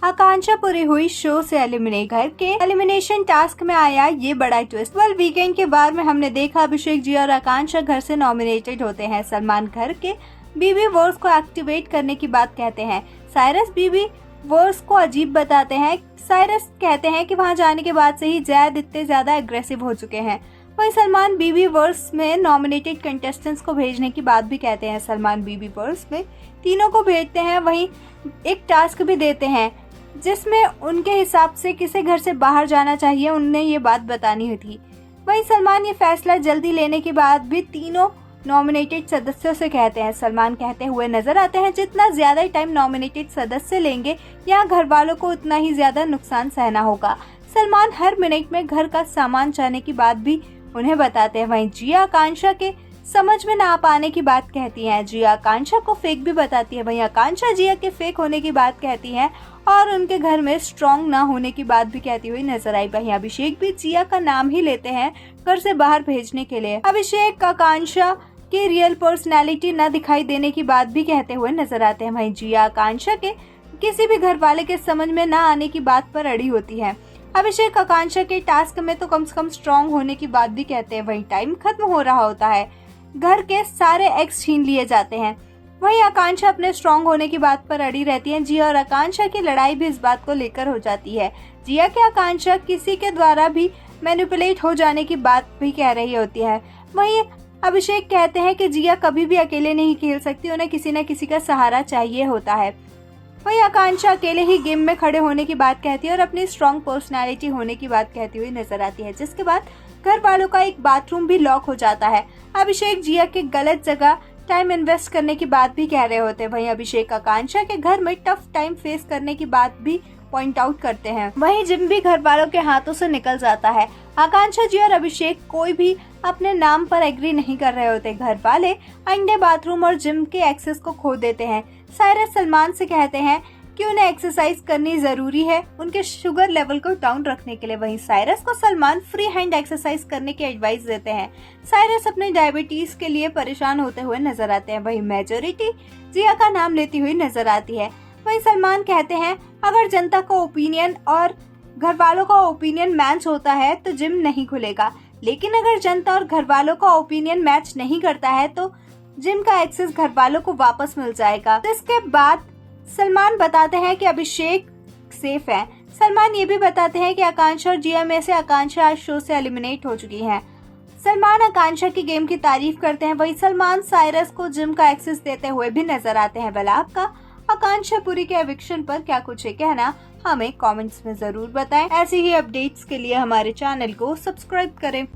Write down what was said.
आकांक्षा पूरी हुई शो से एलिमिनेट। घर के एलिमिनेशन टास्क में आया ये बड़ा ट्विस्ट। वीकेंड के बाद में हमने देखा अभिषेक जी और आकांक्षा घर से नॉमिनेटेड होते हैं। सलमान घर के बीबी वॉर्स को एक्टिवेट करने की बात कहते हैं। साइरस बीबी वॉर्स को अजीब बताते हैं। साइरस कहते हैं कि वहां जाने के बाद से ही जैद इतने ज्यादा एग्रेसिव हो चुके हैं। वहीं सलमान बीबी वर्स में नॉमिनेटेड कंटेस्टेंट्स को भेजने की बात भी कहते हैं। सलमान बीबी वर्स में तीनों को भेजते हैं, वहीं एक टास्क भी देते हैं जिसमें उनके हिसाब से किसे घर से बाहर जाना चाहिए उन्हें ये बात बतानी थी। वहीं सलमान ये फैसला जल्दी लेने के बाद भी तीनों नॉमिनेटेड सदस्यों से कहते हैं। सलमान कहते हुए नजर आते हैं जितना ज्यादा टाइम नॉमिनेटेड सदस्य लेंगे यहाँ घर वालों को उतना ही ज्यादा नुकसान सहना होगा। सलमान हर मिनट में घर का सामान चाहने की बात भी उन्हें बताते हैं। वहीं जिया आकांक्षा के समझ में ना पाने की बात कहती हैं। जिया आकांक्षा को फेक भी बताती है। वहीं आकांक्षा जिया के फेक होने की बात कहती है और उनके घर में स्ट्रॉन्ग ना होने की बात भी कहती हुई नजर आई। वहीं अभिषेक भी जिया का नाम ही लेते हैं घर से बाहर भेजने के लिए। अभिषेक आकांक्षा की रियल पर्सनैलिटी न दिखाई देने की बात भी कहते हुए नजर आते हैं। वहीं जिया आकांक्षा के किसी भी घर वाले के समझ में न आने की बात पर अड़ी होती है। अभिषेक आकांक्षा के टास्क में तो कम से कम स्ट्रॉन्ग होने की बात भी कहते हैं। वहीं टाइम खत्म हो रहा होता है, घर के सारे एग्स छीन लिए जाते हैं। वहीं आकांक्षा अपने स्ट्रॉन्ग होने की बात पर अड़ी रहती है। जिया और आकांक्षा की लड़ाई भी इस बात को लेकर हो जाती है। जिया की आकांक्षा किसी के द्वारा भी मैनिपुलेट हो जाने की बात भी कह रही होती है। वहीं अभिषेक कहते हैं कि जिया कभी भी अकेले नहीं खेल सकती, उन्हें किसी न किसी का सहारा चाहिए होता है। वहीं आकांक्षा अकेले ही गेम में खड़े होने की बात कहती है और अपनी स्ट्रॉन्ग पर्सनालिटी होने की बात कहती हुई नजर आती है, जिसके बाद घर वालों का एक बाथरूम भी लॉक हो जाता है। अभिषेक जिया के गलत जगह टाइम इन्वेस्ट करने की बात भी कह रहे होते हैं। वहीं अभिषेक आकांक्षा के घर में टफ टाइम फेस करने की बात भी पॉइंट आउट करते हैं। वहीं जिम भी घर वालों के हाथों से निकल जाता है। आकांक्षा जी और अभिषेक कोई भी अपने नाम पर एग्री नहीं कर रहे होते। घर वाले अंडे बाथरूम और जिम के एक्सेस को खो देते हैं। साइरस सलमान से कहते हैं कि उन्हें एक्सरसाइज करनी जरूरी है उनके शुगर लेवल को डाउन रखने के लिए। वहीं साइरस को सलमान फ्री हैंड एक्सरसाइज करने की एडवाइस देते हैं। साइरस अपने डायबिटीज के लिए परेशान होते हुए नजर आते हैं। वहीं मेजोरिटी जिया का नाम लेती हुई नजर आती है। वहीं सलमान कहते हैं अगर जनता का ओपिनियन और घर वालों का ओपिनियन मैच होता है तो जिम नहीं खुलेगा, लेकिन अगर जनता और घर वालों का ओपिनियन मैच नहीं करता है तो जिम का एक्सेस घर वालों को वापस मिल जाएगा। तो इसके बाद सलमान बताते हैं कि अभिषेक सेफ है। सलमान ये भी बताते हैं कि आकांक्षा और जिया में से आकांक्षा आज शो से एलिमिनेट हो चुकी हैं। सलमान आकांक्षा की गेम की तारीफ करते हैं। वहीं सलमान साइरस को जिम का एक्सेस देते हुए भी नजर आते हैं। भला आपका आकांक्षा पुरी के एविक्शन पर क्या कुछ है कहना, हमें कमेंट्स में जरूर बताएं। ऐसी ही अपडेट्स के लिए हमारे चैनल को सब्सक्राइब करें।